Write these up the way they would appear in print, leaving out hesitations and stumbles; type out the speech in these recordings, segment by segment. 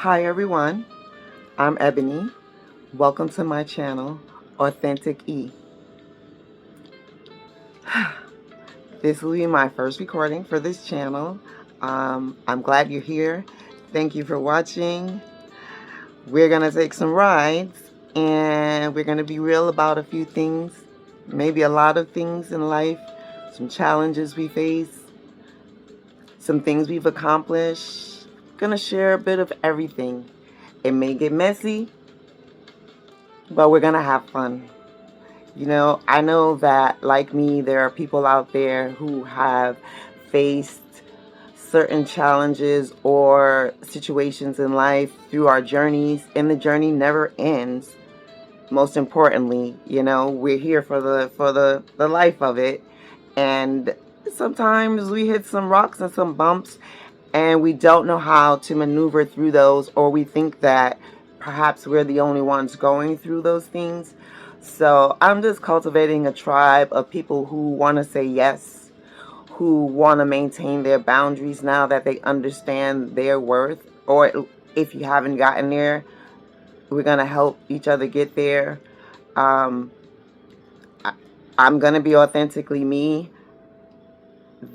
Hi everyone, I'm Ebony. Welcome to my channel, Authentic E. This will be my first recording for this channel. I'm glad you're here. Thank you for watching. We're going to take some rides and we're going to be real about a few things, maybe a lot of things in life, some challenges we face, some things we've accomplished. Going to share a bit of everything. It may get messy, but we're going to have fun. You know, I know that, like me, there are people out there who have faced certain challenges or situations in life through our journeys, and the journey never ends. Most importantly, you know, we're here for the life of it, and sometimes we hit some rocks and some bumps, and we don't know how to maneuver through those, or we think that perhaps we're the only ones going through those things. So I'm just cultivating a tribe of people who want to say yes, who want to maintain their boundaries now that they understand their worth. Or if you haven't gotten there, we're going to help each other get there. Um, I'm going to be authentically me.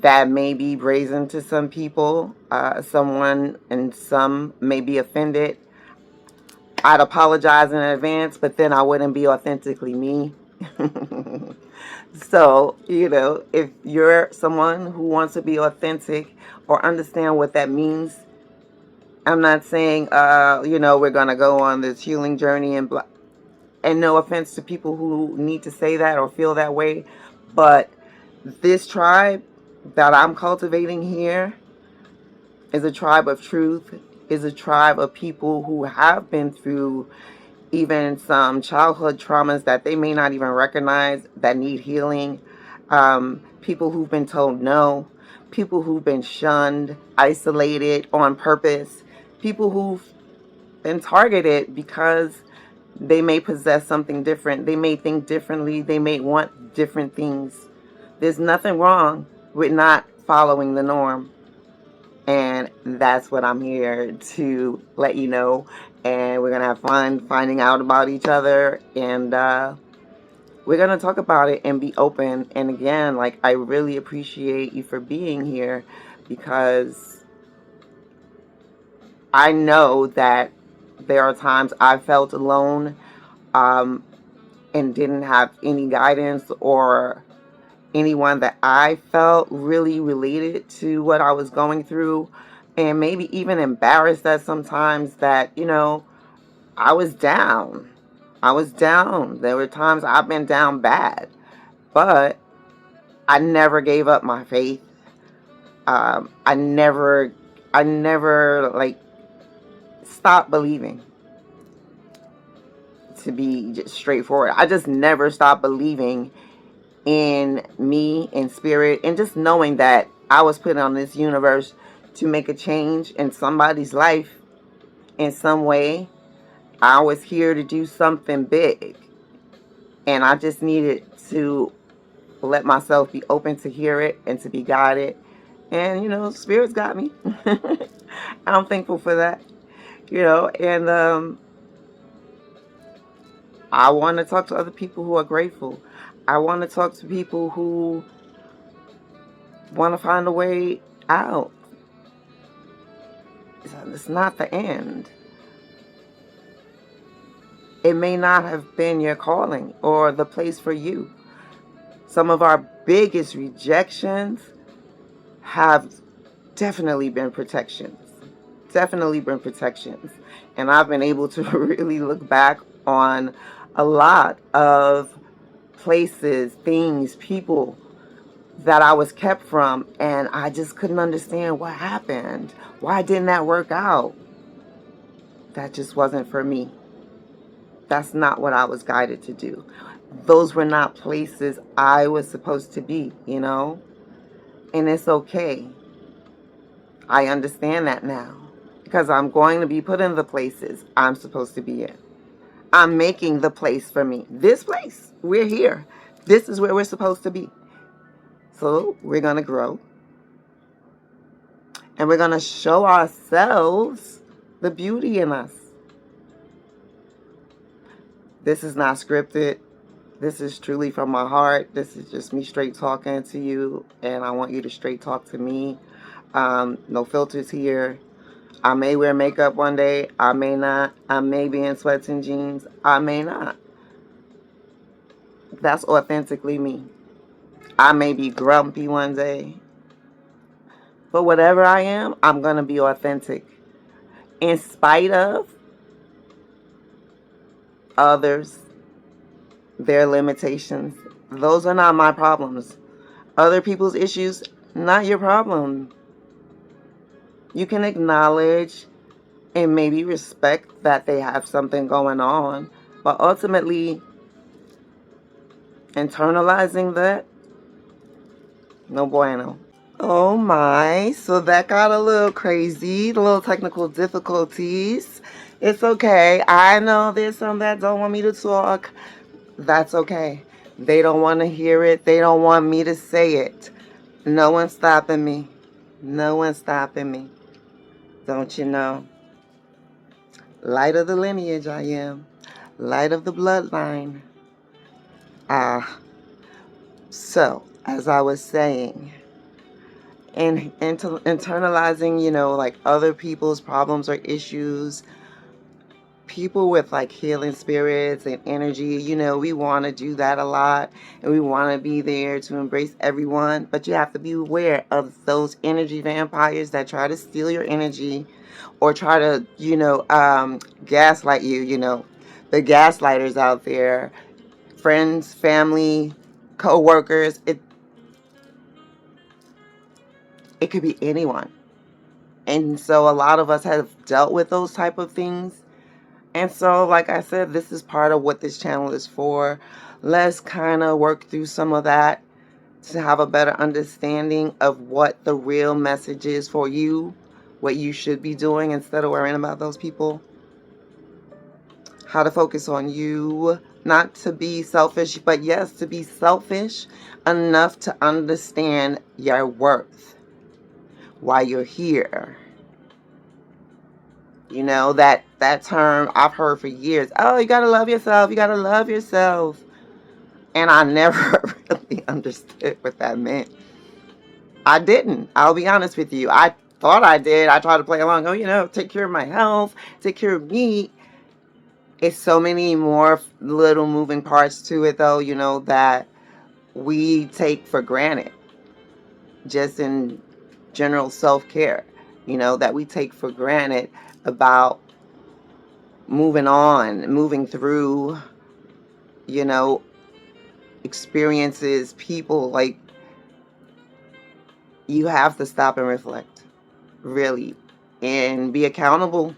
That may be brazen to some people. Someone and some may be offended. I'd apologize in advance, but then I wouldn't be authentically me. So, you know, if you're someone who wants to be authentic or understand what that means, I'm not saying, you know, we're going to go on this healing journey and blah. And no offense to people who need to say that or feel that way, but this tribe that I'm cultivating here is a tribe of truth, is a tribe of people who have been through even some childhood traumas that they may not even recognize that need healing. People who've been told no, people who've been shunned, isolated on purpose, people who've been targeted because they may possess something different. They may think differently. They may want different things. There's nothing wrong with not following the norm. And that's what I'm here to let you know. And we're going to have fun finding out about each other. And we're going to talk about it and be open. And again, like, I really appreciate you for being here, because I know that there are times I felt alone and didn't have any guidance or anyone that I felt really related to what I was going through, and maybe even embarrassed that sometimes that, you know, I was down. I was down. There were times I've been down bad, but I never gave up my faith. I never like stopped believing. To be just straightforward, I just never stopped believing in me, in spirit, and just knowing that I was put on this universe to make a change in somebody's life in some way. I was here to do something big, and I just needed to let myself be open to hear it and to be guided. And, you know, Spirit's got me. I'm thankful for that, you know, and I want to talk to other people who are grateful. I want to talk to people who want to find a way out. It's not the end. It may not have been your calling or the place for you. Some of our biggest rejections have definitely been protections. Definitely been protections. And I've been able to really look back on a lot of places, things, people that I was kept from, and I just couldn't understand what happened. Why didn't that work out? That just wasn't for me. That's not what I was guided to do. Those were not places I was supposed to be, you know? And it's okay. I understand that now, because I'm going to be put in the places I'm supposed to be in. I'm making the place for me. This place, we're here. This is where we're supposed to be. So we're going to grow. And we're going to show ourselves the beauty in us. This is not scripted. This is truly from my heart. This is just me straight talking to you, and I want you to straight talk to me. No filters here. I may wear makeup one day. I may not. I may be in sweats and jeans. I may not. That's authentically me. I may be grumpy one day. But whatever I am, I'm going to be authentic. In spite of others, their limitations. Those are not my problems. Other people's issues, not your problem. You can acknowledge and maybe respect that they have something going on, but ultimately internalizing that, no bueno. Oh my, so that got a little crazy, a little technical difficulties. It's okay. I know there's some that don't want me to talk. That's okay. They don't want to hear it. They don't want me to say it. No one's stopping me. No one's stopping me. Don't you know? Light of the lineage I am. Light of the bloodline. So, as I was saying, and internalizing, like other people's problems or issues, people with like healing spirits and energy, we want to do that a lot, and we want to be there to embrace everyone, but you have to be aware of those energy vampires that try to steal your energy or try to, gaslight you, the gaslighters out there, friends, family, co-workers, it could be anyone. And so a lot of us have dealt with those type of things. And so, like I said, this is part of what this channel is for. Let's kind of work through some of that to have a better understanding of what the real message is for you, what you should be doing instead of worrying about those people. How to focus on you, not to be selfish, but yes, to be selfish enough to understand your worth, why you're here. That term I've heard for years. Oh, you gotta love yourself. You gotta love yourself. And I never really understood what that meant. I didn't. I'll be honest with you. I thought I did. I tried to play along. Oh, take care of my health. Take care of me. It's so many more little moving parts to it, though, that we take for granted. Just in general self-care, that we take for granted about moving on, moving through, experiences, people. Like, you have to stop and reflect, really, and be accountable.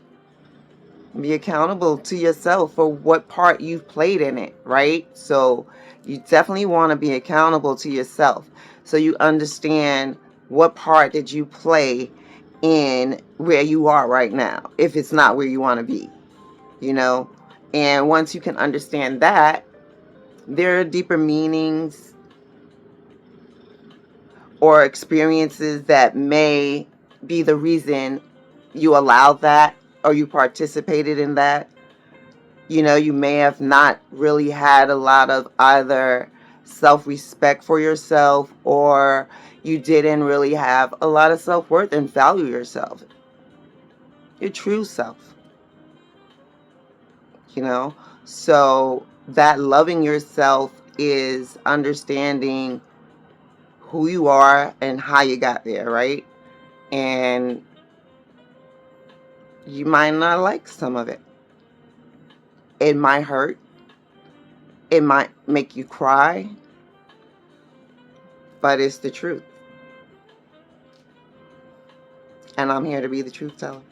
Be accountable to yourself for what part you've played in it, right? So you definitely want to be accountable to yourself so you understand what part did you play in where you are right now, if it's not where you want to be, and once you can understand that, there are deeper meanings or experiences that may be the reason you allowed that or you participated in that. You may have not really had a lot of either self-respect for yourself, or you didn't really have a lot of self-worth and value yourself, your true self, So that loving yourself is understanding who you are and how you got there, right? And you might not like some of it. It might hurt. It might make you cry. But it's the truth. And I'm here to be the truth teller.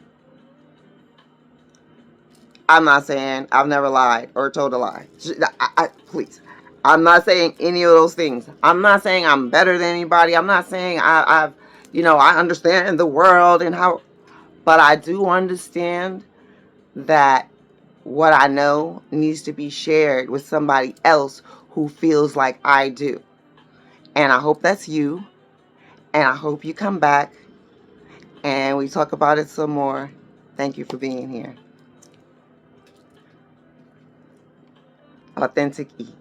I'm not saying I've never lied or told a lie. Please. I'm not saying any of those things. I'm not saying I'm better than anybody. I'm not saying I understand the world and how. But I do understand that what I know needs to be shared with somebody else who feels like I do. And I hope that's you. And I hope you come back and we talk about it some more. Thank you for being here. Authentic E.